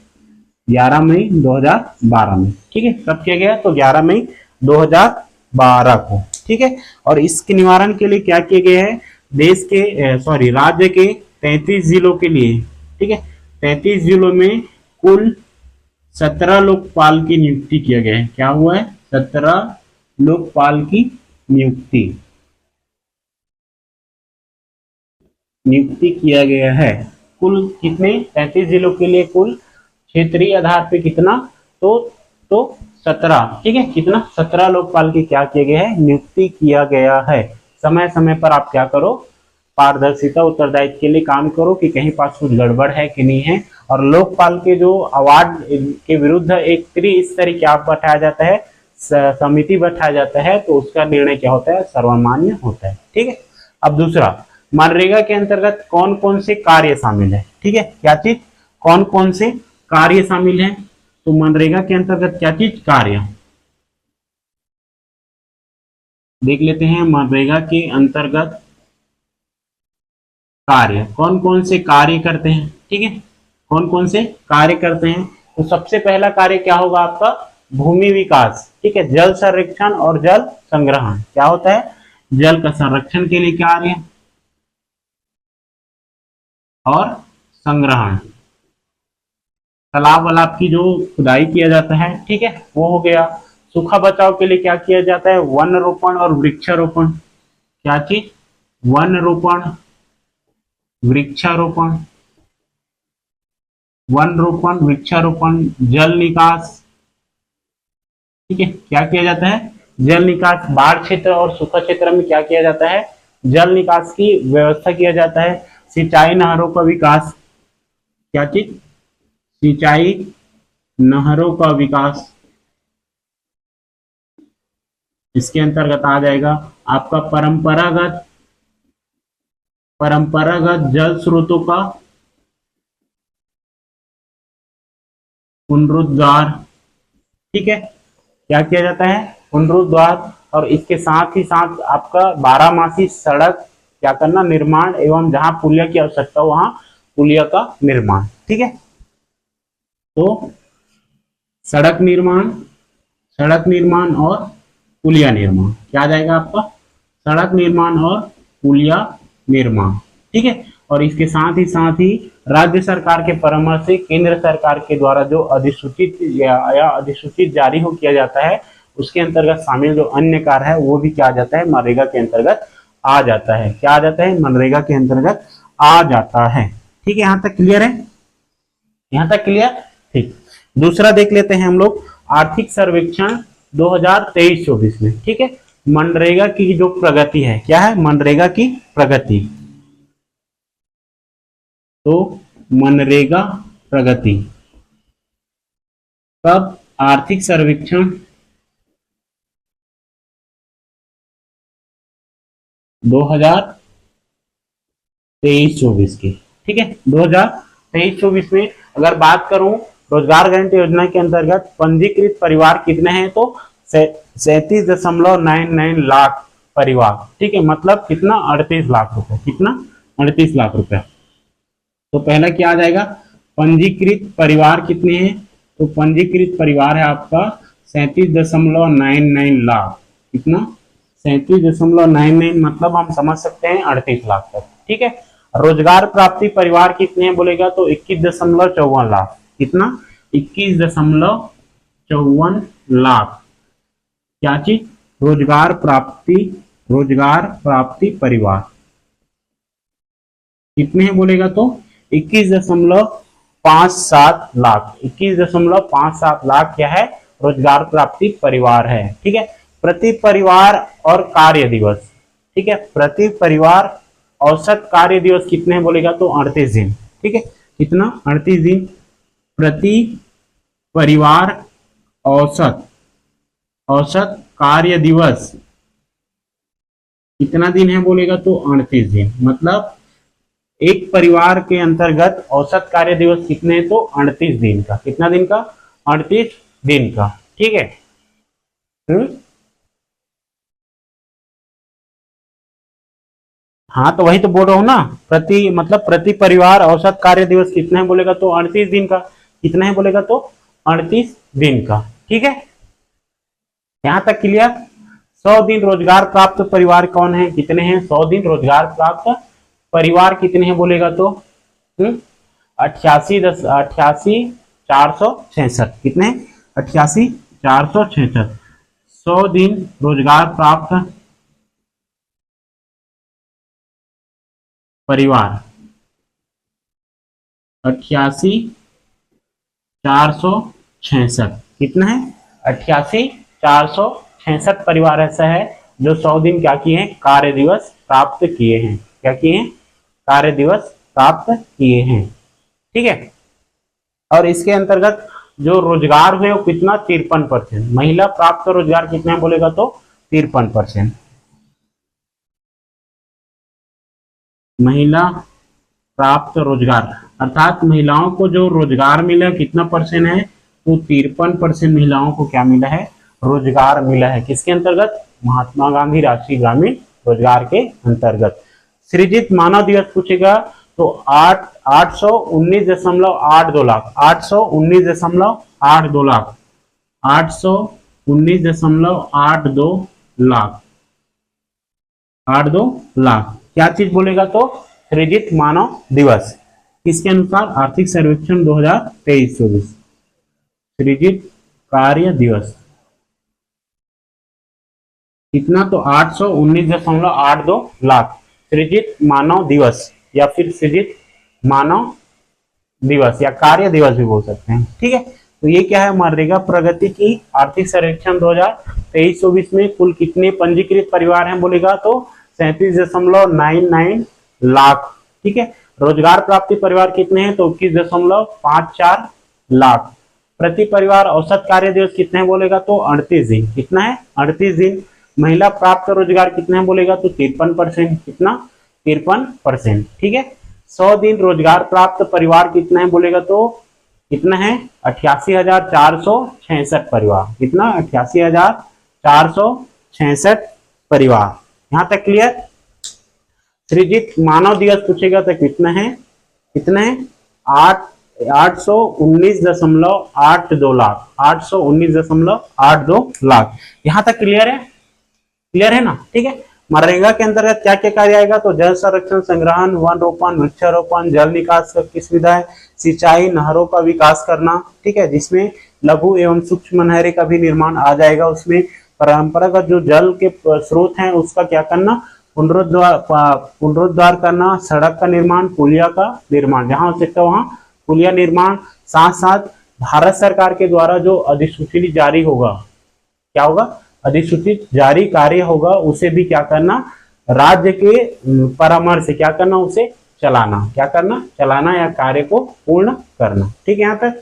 [SPEAKER 1] 11 मई 2012 में। ठीक है, कब किया गया? तो 11 मई 2012 को। ठीक है, और इसके निवारण के लिए क्या किया गया है? देश के राज्य के 33 जिलों के लिए, ठीक है, 33 जिलों में कुल 17 लोकपाल की नियुक्ति किया गया है। क्या हुआ है? 17 लोकपाल की नियुक्ति किया गया है। कुल कितने? 33 जिलों के लिए कुल क्षेत्रीय आधार पे कितना? तो 17। ठीक है, कितना? 17 लोकपाल की क्या किया गया है? नियुक्ति किया गया है। समय समय पर आप क्या करो? पारदर्शिता उत्तरदायित्व के लिए काम करो कि कहीं पास कुछ गड़बड़ है कि नहीं है। और लोकपाल के जो अवार्ड के विरुद्ध एक त्रिस्तरीय क्या बैठाया जाता है? समिति बैठाया जाता है, तो उसका निर्णय क्या होता है? सर्वमान्य होता है। ठीक है, अब दूसरा, मनरेगा के अंतर्गत कौन कौन से कार्य शामिल है? ठीक है, क्या चीज? कौन कौन से कार्य शामिल है? तो मनरेगा के अंतर्गत क्या चीज? कार्य। देख लेते हैं मनरेगा के अंतर्गत कार्य, कौन कौन से कार्य करते हैं। ठीक है, कौन कौन से कार्य करते हैं? तो सबसे पहला कार्य क्या होगा आपका? भूमि विकास। ठीक है, जल संरक्षण और जल संग्रहण। क्या होता है? जल का संरक्षण के लिए कार्य और संग्रहण। तालाब वालाब की जो खुदाई किया जाता है, ठीक है, वो हो गया। सूखा बचाव के लिए क्या किया जाता है? वन रोपण और वृक्षारोपण। क्या चीज? वन रोपण, वृक्षारोपण। वन रोपण, वृक्षारोपण, जल निकास। ठीक है, क्या किया जाता है? जल निकास। बाढ़ क्षेत्र और सूखा क्षेत्र में क्या किया जाता है? जल निकास की व्यवस्था किया जाता है। सिंचाई नहरों का विकास। क्या चीज? सिंचाई नहरों का विकास। इसके अंतर्गत आ जाएगा आपका परंपरागत जल स्रोतों का पुनरुद्धार। ठीक है, क्या किया जाता है? पुनरुद्धार। और इसके साथ ही साथ आपका 12मासी सड़क क्या करना? निर्माण, एवं जहां पुलिया की आवश्यकता हो वहां पुलिया का निर्माण। ठीक है, तो सड़क निर्माण और पुलिया निर्माण। क्या आ जाएगा आपका? सड़क निर्माण और पुलिया निर्माण। ठीक है, और इसके साथ ही राज्य सरकार के परामर्श से केंद्र सरकार के द्वारा जो अधिसूचित या अधिसूचित जारी हो किया जाता है, उसके अंतर्गत शामिल जो अन्य कार्य है वो भी क्या आ जाता है? मनरेगा के अंतर्गत आ जाता है। क्या आ जाता है? मनरेगा के अंतर्गत आ जाता है। ठीक है, यहां तक क्लियर है? यहां तक क्लियर? ठीक। दूसरा देख लेते हैं हम लोग, आर्थिक सर्वेक्षण 2023-24 में। ठीक है, मनरेगा की जो प्रगति है, क्या है? मनरेगा की प्रगति। तो मनरेगा प्रगति कब? आर्थिक सर्वेक्षण 2023-24 की। ठीक है, 2023-24 में अगर बात करूं, रोजगार गारंटी योजना के अंतर्गत पंजीकृत परिवार कितने हैं? तो 37.99 लाख परिवार। ठीक है, मतलब कितना? 38 लाख रुपए। कितना? 38 लाख रुपए। तो पहला क्या आ जाएगा? पंजीकृत परिवार कितने हैं? तो पंजीकृत परिवार है आपका 37.99 लाख। कितना? 37.99, मतलब हम समझ सकते हैं 38 लाख तक। ठीक है, रोजगार प्राप्ति परिवार कितने हैं बोलेगा? तो 21.54 लाख। कितना? 21.54 लाख। क्या चीज? रोजगार प्राप्ति परिवार कितने हैं बोलेगा? तो 21.57 लाख। 21.57 लाख क्या है? रोजगार प्राप्ति परिवार है। ठीक है, प्रति परिवार और कार्य दिवस। ठीक है, प्रति परिवार औसत कार्य दिवस कितने हैं बोलेगा? तो 38 दिन। ठीक है, कितना? 38 दिन प्रति परिवार औसत कार्य दिवस कितना दिन है बोलेगा तो 38 दिन। मतलब एक परिवार के अंतर्गत औसत कार्य दिवस कितने हैं तो 38 दिन का। कितना दिन का? 38 दिन का। ठीक है। हाँ तो वही तो बोल रहा हूँ ना, प्रति परिवार औसत कार्य दिवस कितना है बोलेगा तो 38 दिन का। कितना है बोलेगा तो 38 दिन का। ठीक है, यहां तक क्लियर। 100 दिन रोजगार प्राप्त परिवार कौन है? कितने हैं? 100 दिन रोजगार प्राप्त परिवार कितने हैं बोलेगा तो 88,466। कितने? 88,466। 100 दिन रोजगार प्राप्त परिवार 88,466। कितना है? 88,466 परिवार ऐसा है जो 100 दिन क्या किए हैं? कार्य दिवस प्राप्त किए हैं। क्या किए हैं? कार्य दिवस प्राप्त किए हैं। ठीक है, और इसके अंतर्गत जो रोजगार हुए वो कितना? 53%। महिला प्राप्त रोजगार कितना है बोलेगा तो 53%। महिला प्राप्त रोजगार अर्थात महिलाओं को जो रोजगार मिला कितना परसेंट है तो 53% महिलाओं को क्या मिला है? रोजगार मिला है। किसके अंतर्गत? महात्मा गांधी राष्ट्रीय ग्रामीण रोजगार के अंतर्गत। सृजित मानव दिवस पूछेगा तो 819.82 लाख 819.82 लाख 819.82 लाख 82 लाख क्या चीज बोलेगा तो सृजित मानव दिवस। किसके अनुसार? आर्थिक सर्वेक्षण 2023-24। सृजित कार्य दिवस कितना तो 819.82 लाख सृजित मानव दिवस या फिर सृजित मानव दिवस या कार्य दिवस भी बोल सकते हैं। ठीक है, तो ये क्या है? मनरेगा प्रगति की आर्थिक सर्वेक्षण 2023-24 में कुल कितने पंजीकृत परिवार हैं बोलेगा तो 37.99 लाख। ठीक है, रोजगार प्राप्ति परिवार कितने हैं तो 21.54 लाख। प्रति परिवार औसत कार्य दिवस कितने हैं बोलेगा तो 38 दिन। कितना है? 38 दिन। महिला प्राप्त रोजगार कितना है बोलेगा तो 53%। कितना? 53%। ठीक है, 100 दिन रोजगार प्राप्त परिवार कितना है बोलेगा तो कितना है? 88,466 परिवार। कितना? 88,466 परिवार। यहां तक क्लियर। सृजित मानव दिवस पूछेगा तो कितना है? कितना है? 819.82 लाख 819.82 लाख। यहां तक क्लियर है? क्लियर है ना? ठीक है, मनरेगा के अंतर्गत क्या क्या कार्य आएगा तो जल संरक्षण, संग्रहण, वन रोपण, वृक्षारोपण, जल निकास की सुविधाएं, सिंचाई, नहरों का विकास करना। ठीक है, जिसमें लघु एवं सूक्ष्म नहरें का भी निर्माण आ जाएगा। उसमें परंपरागत जो जल के स्रोत हैं उसका क्या करना? पुनरुद्धार करना, सड़क का निर्माण, पुलिया का निर्माण, जहां हो सकता है वहां पुलिया निर्माण। साथ साथ भारत सरकार के द्वारा जो अधिसूचित जारी होगा, क्या होगा? अधिसूचित जारी कार्य होगा, उसे भी क्या करना? राज्य के परामर्श से क्या करना? उसे चलाना। क्या करना? चलाना या कार्य को पूर्ण करना। ठीक है, यहाँ तक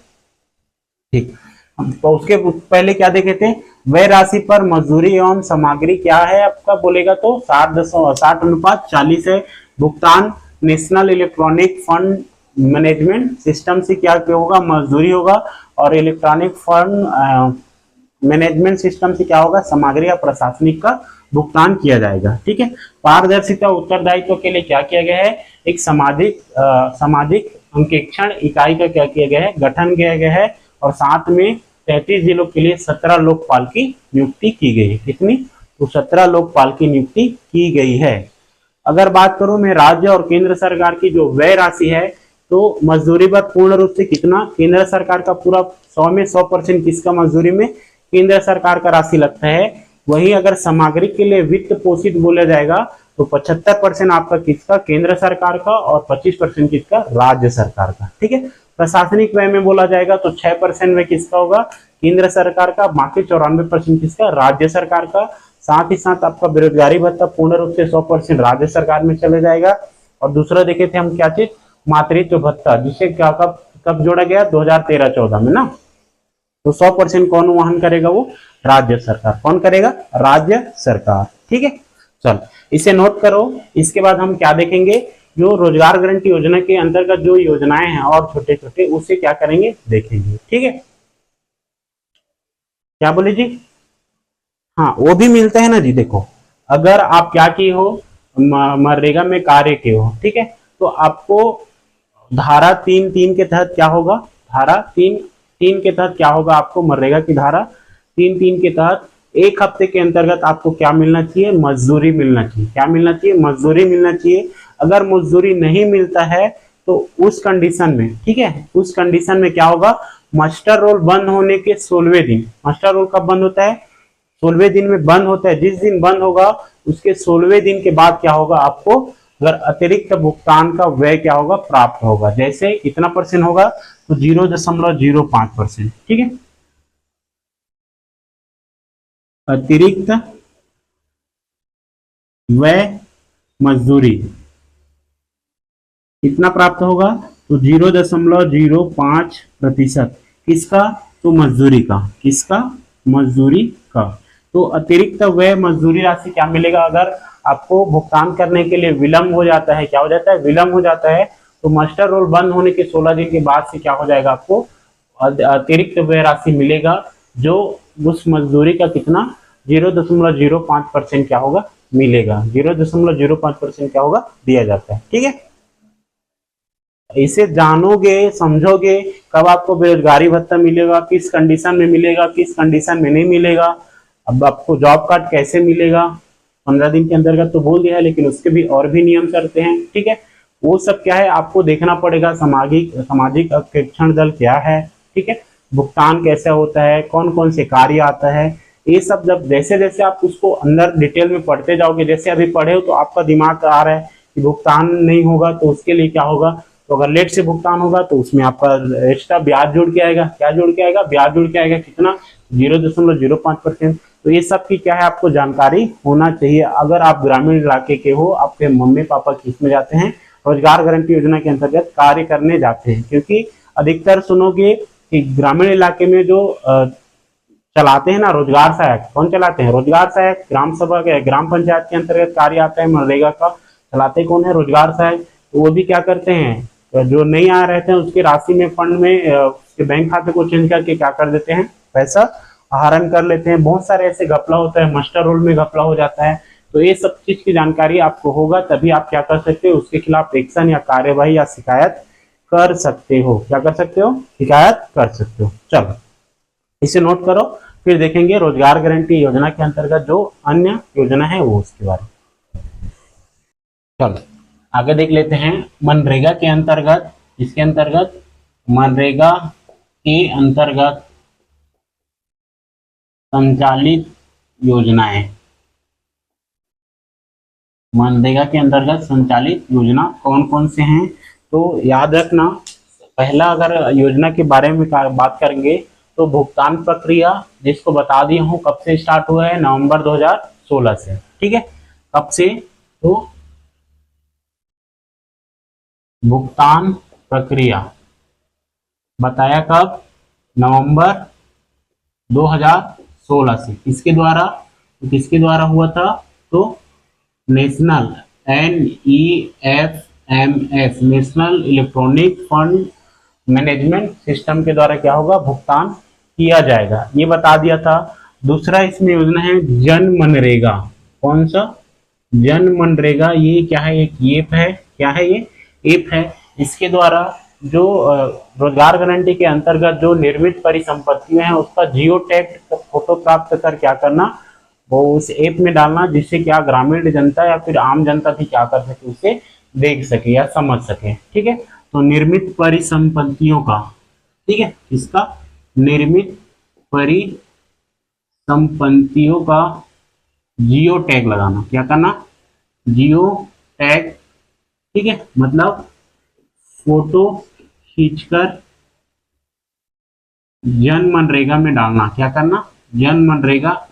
[SPEAKER 1] ठीक। तो उसके पहले क्या देखे थे? व्यय राशि पर मजदूरी एवं सामग्री क्या है आपका बोलेगा तो 60:40 है। भुगतान national electronic fund management system से क्या होगा? मजदूरी होगा। और इलेक्ट्रॉनिक फंड मैनेजमेंट सिस्टम से क्या होगा? सामग्री या प्रशासनिक का भुगतान किया जाएगा। ठीक है, पारदर्शिता उत्तरदायित्व के लिए क्या किया गया है? एक सामाजिक अंकेक्षण इकाई का क्या किया गया है? गठन किया गया है। और साथ में 33 जिलों के लिए 17 लोकपाल की नियुक्ति की गई है। कितनी? तो 17 लोकपाल की नियुक्ति की गई है। अगर बात करूं मैं राज्य और केंद्र सरकार की जो व्यय राशि है तो मजदूरी पर पूर्ण रूप से कितना? केंद्र सरकार का पूरा 100 में 100% किसका मजदूरी में? केंद्र सरकार का राशि लगता है। वहीं अगर सामग्री के लिए वित्त पोषित बोला जाएगा तो 75% आपका किसका? केंद्र सरकार का। और 25% किसका? राज्य सरकार का। ठीक है, प्रशासनिक व्यय में बोला जाएगा तो 6% में किसका होगा? केंद्र सरकार का। बाकी 94% किसका? राज्य सरकार का। साथ ही साथ आपका बेरोजगारी भत्ता पूर्ण रूप से 100% राज्य सरकार में चले जाएगा। और दूसरा देखे थे हम क्या चीज? मातृत्व भत्ता, जिसे क्या कब जोड़ा गया? 2013-14 में ना। तो 100% कौन वहन करेगा? वो राज्य सरकार। कौन करेगा? राज्य सरकार। ठीक है, चल इसे नोट करो। इसके बाद हम क्या देखेंगे, जो रोजगार गारंटी योजना के अंतर्गत जो योजनाएं हैं और छोटे छोटे, उसे क्या करेंगे, देखेंगे। ठीक है, क्या बोले जी? हाँ, वो भी मिलते हैं ना जी। देखो, अगर आप क्या किए हो, मनरेगा में कार्य किए हो, ठीक है, तो आपको धारा 3(3) के तहत क्या होगा, धारा 3(3) के तहत क्या होगा, आपको मनरेगा की धारा 3(3) के तहत 1 हफ्ते के अंतर्गत आपको क्या मिलना चाहिए, मजदूरी मिलना चाहिए। क्या मिलना चाहिए? मजदूरी मिलना चाहिए। अगर मजदूरी नहीं मिलता है तो उस कंडीशन में, ठीक है, उस कंडीशन में क्या होगा, मास्टर रोल बंद होने के 16वें दिन, मास्टर रोल कब बंद होता है, 16वें दिन में बंद होता है। जिस दिन बंद होगा उसके 16वें दिन के बाद क्या होगा, आपको अगर अतिरिक्त भुगतान का व्यय क्या होगा, प्राप्त होगा। जैसे इतना % होगा तो 0.05%। ठीक है, अतिरिक्त व्यय मजदूरी कितना प्राप्त होगा, तो 0.05%। किसका? तो मजदूरी का। किसका? मजदूरी का। तो अतिरिक्त व्यय मजदूरी राशि क्या मिलेगा, अगर आपको भुगतान करने के लिए विलंब हो जाता है, क्या हो जाता है, विलंब हो जाता है, तो मास्टर रोल बंद होने के 16 दिन के बाद से क्या हो जाएगा, आपको अतिरिक्त व्यय राशि मिलेगा, जो उस मजदूरी का कितना, 0.05% क्या होगा, मिलेगा। 0.05% क्या होगा, दिया जाता है। ठीक है, इसे जानोगे, समझोगे, कब आपको बेरोजगारी भत्ता मिलेगा, किस कंडीशन में मिलेगा, किस कंडीशन में नहीं मिलेगा, अब आपको जॉब कार्ड कैसे मिलेगा, 15 दिन के अंतर्गत तो बोल दिया है, लेकिन उसके भी और भी नियम करते हैं। ठीक है, वो सब क्या है आपको देखना पड़ेगा। सामाजिक अंकेक्षण दल क्या है, ठीक है, भुगतान कैसे होता है, कौन कौन से कार्य आता है, ये सब जब जैसे जैसे आप उसको अंदर डिटेल में पढ़ते जाओगे, जैसे अभी पढ़े हो तो आपका दिमाग आ रहा है कि भुगतान नहीं होगा तो उसके लिए क्या होगा, तो अगर लेट से भुगतान होगा तो उसमें आपका एक्स्ट्रा ब्याज जुड़ के आएगा। क्या जुड़ के आएगा? ब्याज जुड़ के आएगा। कितना? 0.05%। तो ये सब की क्या है, आपको जानकारी होना चाहिए। अगर आप ग्रामीण इलाके के हो, आपके मम्मी पापा किस में जाते हैं, रोजगार गारंटी योजना के अंतर्गत कार्य करने जाते हैं, क्योंकि अधिकतर सुनोगे कि ग्रामीण इलाके में जो चलाते हैं ना रोजगार सहायक, कौन चलाते हैं, रोजगार सहायक, ग्राम सभा के, ग्राम पंचायत के अंतर्गत कार्य आता है मनरेगा का, चलाते कौन है, रोजगार सहायक। तो वो भी क्या करते हैं, जो नहीं आ रहे थे उसकी राशि में, फंड में, उसके बैंक खाते को चेंज करके क्या कर देते हैं, पैसा आहरण कर लेते हैं। बहुत सारे ऐसे घपला होता है, मास्टर रोल में घपला हो जाता है। तो ये सब चीज की जानकारी आपको होगा, तभी आप क्या कर सकते हो, उसके खिलाफ एक्शन या कार्यवाही या शिकायत कर सकते हो। क्या कर सकते हो? शिकायत कर सकते हो। चलो इसे नोट करो, फिर देखेंगे रोजगार गारंटी योजना के अंतर्गत जो अन्य योजना है वो उसके बारे में। चलो आगे देख लेते हैं। मनरेगा के अंतर्गत, इसके अंतर्गत, मनरेगा के अंतर्गत संचालित योजनाएं, मनरेगा के अंतर्गत संचालित योजना कौन कौन से हैं, तो याद रखना। पहला अगर योजना के बारे में बात करेंगे तो भुगतान प्रक्रिया, जिसको बता दिया हूं कब से स्टार्ट हुआ है, नवंबर 2016 से। ठीक है, कब से, तो भुगतान प्रक्रिया बताया कब, नवंबर 2016 से। किसके द्वारा, तो किसके द्वारा हुआ था, तो national NEFMS, national electronic fund management system के द्वारा क्या होगा, भुगतान किया जाएगा, ये बता दिया था। दूसरा इसमें योजना है जन मनरेगा। कौन सा? जन मनरेगा। ये क्या है, एक ऐप है। क्या है ये? ऐप है। इसके द्वारा जो रोजगार गारंटी के अंतर्गत जो निर्मित परिसंपत्तियां हैं उसका जियो टैग फोटो प्राप्त कर क्या करना, वो उस ऐप में डालना, जिससे क्या ग्रामीण जनता या फिर आम जनता भी क्या कर सके, उसे देख सके या समझ सके। ठीक है, तो निर्मित परिसंपत्तियों का, ठीक है, इसका निर्मित परिसंपत्तियों का जियो टैग लगाना। क्या करना? Geo tag. ठीक है, मतलब फोटो खींचकर जन मनरेगा में डालना। क्या करना? जन मनरेगा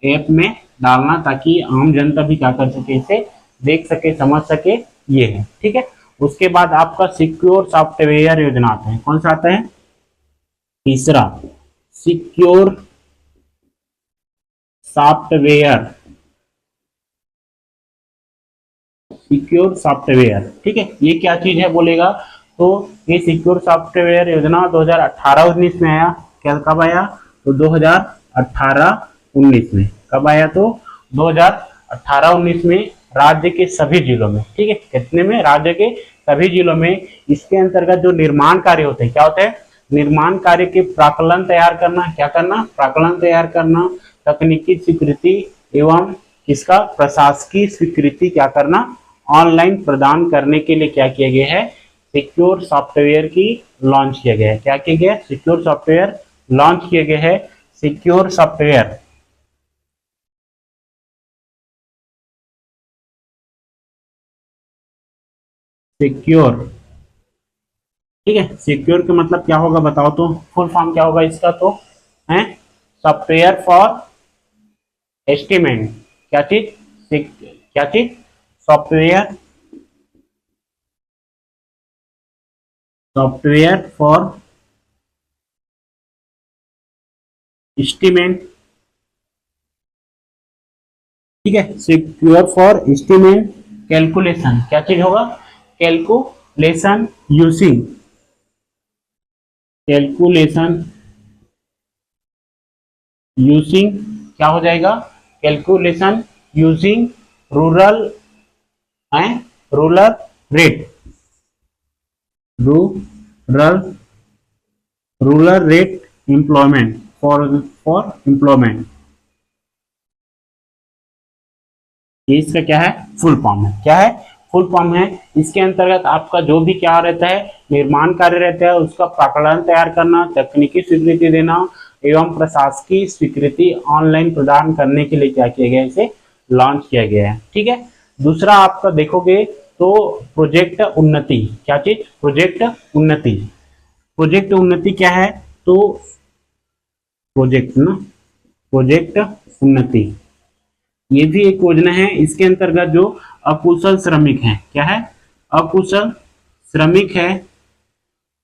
[SPEAKER 1] ऐप में डालना, ताकि आम जनता भी क्या कर सके, इसे देख सके, समझ सके। ये है। ठीक है, उसके बाद आपका सिक्योर सॉफ्टवेयर योजना आता है। कौन सा आता है? तीसरा, सिक्योर सॉफ्टवेयर, सिक्योर सॉफ्टवेयर, ठीक है। ये क्या चीज है बोलेगा, तो ये सिक्योर सॉफ्टवेयर योजना 2018-19 में आया। क्या कब आया, तो 2018-19 में। कब आया, तो 2018-19 में राज्य के सभी जिलों में, ठीक है। कितने में, राज्य के सभी जिलों में। इसके अंतर्गत जो निर्माण कार्य होते हैं, क्या होते हैं, निर्माण कार्य के प्राक्कलन तैयार करना। क्या करना, प्राक्कलन तैयार करना, तकनीकी स्वीकृति एवं किसका, प्रशासकीय स्वीकृति क्या करना, ऑनलाइन प्रदान करने के लिए क्या किया गया है, सिक्योर सॉफ्टवेयर की लॉन्च किया गया है। क्या किया गया, सिक्योर सॉफ्टवेयर लॉन्च किया गया है। सिक्योर सॉफ्टवेयर, सिक्योर, ठीक है। सिक्योर का मतलब क्या होगा बताओ, तो फुल फॉर्म क्या होगा इसका, तो है सॉफ्टवेयर फॉर एस्टिमेट। क्या चीज, क्या चीज, सॉफ्टवेयर, सॉफ्टवेयर फॉर एस्टिमेट, ठीक है। सिक्योर फॉर एस्टिमेट कैलकुलेशन, क्या चीज होगा, कैलकुलेशन यूजिंग, कैलकुलेशन यूजिंग क्या हो जाएगा, calculation using rural and rural rate, rural rural rate employment, for employment. ये इसका क्या है, फुल फॉर्म है। क्या है, फुल फॉर्म है। इसके अंतर्गत आपका जो भी क्या रहता है, निर्माण कार्य रहता है, उसका प्राक्कलन तैयार करना, तकनीकी स्वीकृति देना एवं प्रशासकीय स्वीकृति ऑनलाइन प्रदान करने के लिए क्या किया गया, इसे लॉन्च किया गया है, ठीक है। दूसरा आपका देखोगे तो प्रोजेक्ट उन्नति, क्या चीज, प्रोजेक्ट उन्नति। प्रोजेक्ट उन्नति क्या है, तो प्रोजेक्ट ना, प्रोजेक्ट उन्नति ये भी एक योजना है। इसके अंतर्गत जो अकुशल श्रमिक हैं, क्या है, अकुशल श्रमिक है,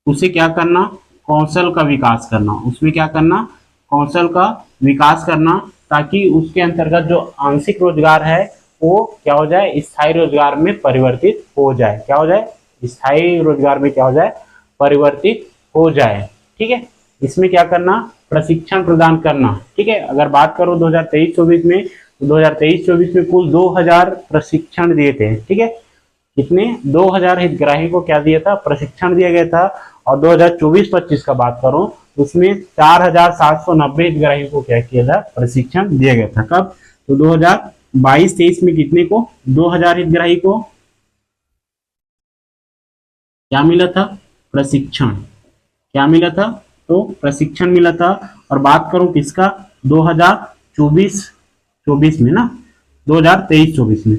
[SPEAKER 1] उसे क्या करना, कौशल का विकास करना, उसमें क्या करना, कौशल का विकास करना, ताकि उसके अंतर्गत जो आंशिक रोजगार है वो क्या हो जाए, स्थायी रोजगार में परिवर्तित हो जाए। क्या हो जाए, स्थायी रोजगार में क्या हो जाए, परिवर्तित हो जाए, ठीक है। इसमें क्या करना, प्रशिक्षण प्रदान करना, ठीक है। अगर बात करो 2023-24 में, तो 2023-24 में कुल 2000 प्रशिक्षण दिए थे, ठीक है। कितने, 2000 हितग्राही को क्या दिया था, प्रशिक्षण दिया गया था। और 2024-25 का बात करूं तो उसमें 4790 हितग्राही को क्या किया था, प्रशिक्षण दिया गया था। कब, तो 2022-23 में कितने को, 2000 हितग्राही को क्या मिला था, प्रशिक्षण, क्या मिला था, तो प्रशिक्षण मिला था। और बात करूं किसका, 2024-24 में ना, 2023-24 में,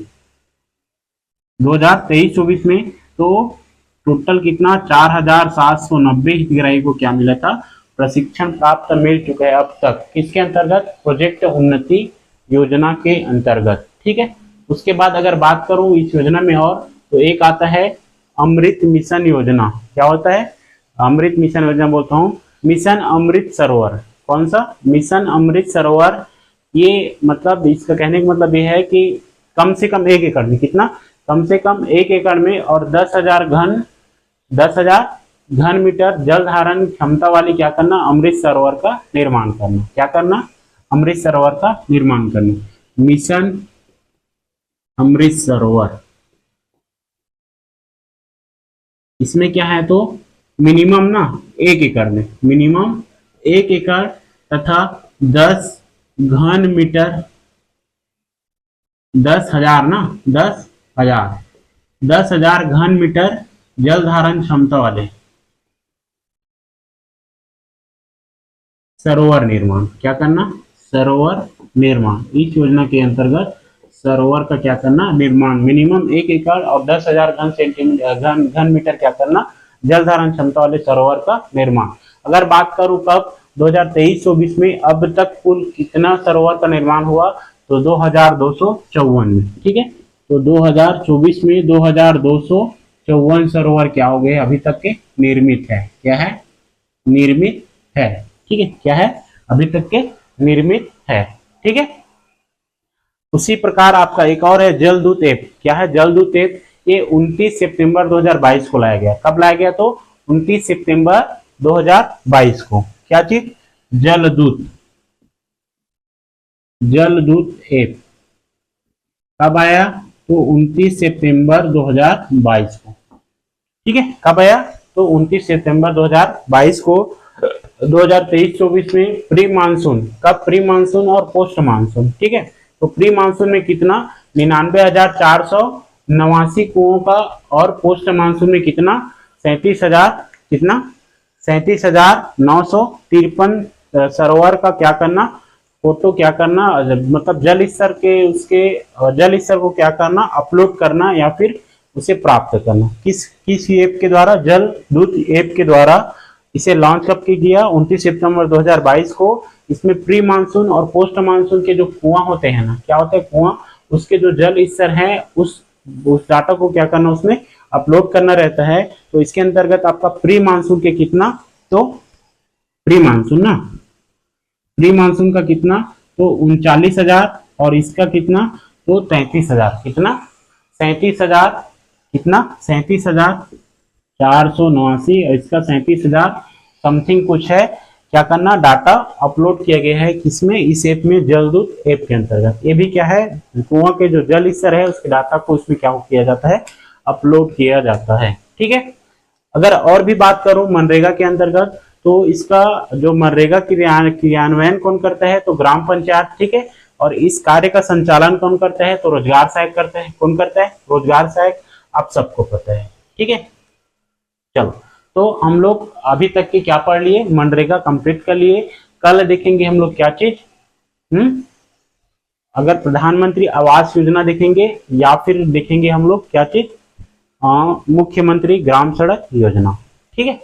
[SPEAKER 1] 2023-24 में तो टोटल कितना, 4790 हितग्राही को क्या मिला था, प्रशिक्षण प्राप्त मिल चुका है अब तक। किसके अंतर्गत, प्रोजेक्ट उन्नति योजना के अंतर्गत, ठीक है। उसके बाद अगर बात करूं इस योजना में और, तो एक आता है अमृत मिशन योजना। क्या होता है, अमृत मिशन योजना बोलता हूँ, मिशन अमृत सरोवर। कौन सा, मिशन अमृत सरोवर। ये मतलब इसका कहने का मतलब ये है कि कम से कम 1 एकड़ में, कितना, कम से कम 1 एकड़ में और 10,000 घन मीटर जल धारण क्षमता वाली क्या करना, अमृत सरोवर का निर्माण करना। क्या करना, अमृत सरोवर का निर्माण करना, मिशन अमृत सरोवर। इसमें क्या है, तो मिनिमम ना 1 एकड़ में, मिनिमम 1 एकड़ तथा 10 घन मीटर, 10,000 ना, 10,000 घन मीटर जल धारण क्षमता वाले सरोवर निर्माण। क्या करना, सरोवर निर्माण। इस योजना के अंतर्गत सरोवर का क्या करना, निर्माण। मिनिमम 1 एकड़ और 10,000 घन मीटर क्या करना, जल धारण क्षमता वाले सरोवर का निर्माण। अगर बात करूं कब, 2023-24 में अब तक कुल कितना सरोवर का निर्माण हुआ, तो 2254 में, ठीक है। तो 2024 में 2254 सरोवर क्या हो गए, अभी तक के निर्मित है। क्या है, निर्मित है, ठीक है, क्या है, अभी तक के निर्मित है। ठीक है, उसी प्रकार आपका एक और है जलदूत ऐप। क्या है जलदूत ऐप? ये 29 सितंबर 2022 को लाया गया। कब लाया गया? तो 29 सितंबर 2022 को। क्या चीज? जलदूत। जलदूत ऐप कब आया? तो 29 सितंबर 2022 को। ठीक है, कब आया? तो 29 सितंबर 2022 को। 2023-24 में प्री मानसून। कब? प्री मानसून और पोस्ट मानसून। ठीक है, तो प्री मानसून में कितना? 99,489 कुओं का, और पोस्ट मानसून में कितना? 37,000, कितना? 37,953 सरोवर का क्या करना? फोटो क्या करना, मतलब जल स्तर के, उसके जल स्तर को क्या करना? अपलोड करना या फिर उसे प्राप्त करना। किस ऐप के द्वारा? जल दूत ऐप के द्वारा। इसे लॉन्च कब किया? 29 सितंबर 2022 को। इसमें प्री मानसून और पोस्ट मानसून के जो कुआं होते हैं ना, क्या होता है कुआं, उसके जो जल स्तर है उस डाटा को क्या करना? उसमें अपलोड करना रहता है। तो इसके अंतर्गत आपका प्री मानसून के कितना? तो प्री मानसून ना, प्री मानसून का कितना? तो 39,000, और इसका कितना? तो 33,000। कितना? 37,000, कितना? 37,489, और इसका 37,000 समथिंग कुछ है। क्या करना? डाटा अपलोड किया गया है किसमें? इस ऐप में, जलदूत ऐप के अंतर्गत। ये भी क्या है, कुआं के जो जल स्तर है उसके डाटा को उसमें क्या किया जाता है? अपलोड किया जाता है। ठीक है, अगर और भी बात करूं मनरेगा के अंतर्गत, तो इसका जो मनरेगा क्रियान्वयन कौन करता है? तो ग्राम पंचायत। ठीक है, और इस कार्य का संचालन कौन करता है? तो रोजगार सहायक करते हैं। कौन करता है? रोजगार सहायक। आप सबको पता है। ठीक है, चलो, तो हम लोग अभी तक के क्या पढ़ लिए? मनरेगा कंप्लीट कर लिए। कल देखेंगे हम लोग क्या चीज, अगर प्रधानमंत्री आवास योजना देखेंगे, या फिर देखेंगे हम लोग क्या चीज, मुख्यमंत्री ग्राम सड़क योजना। ठीक है।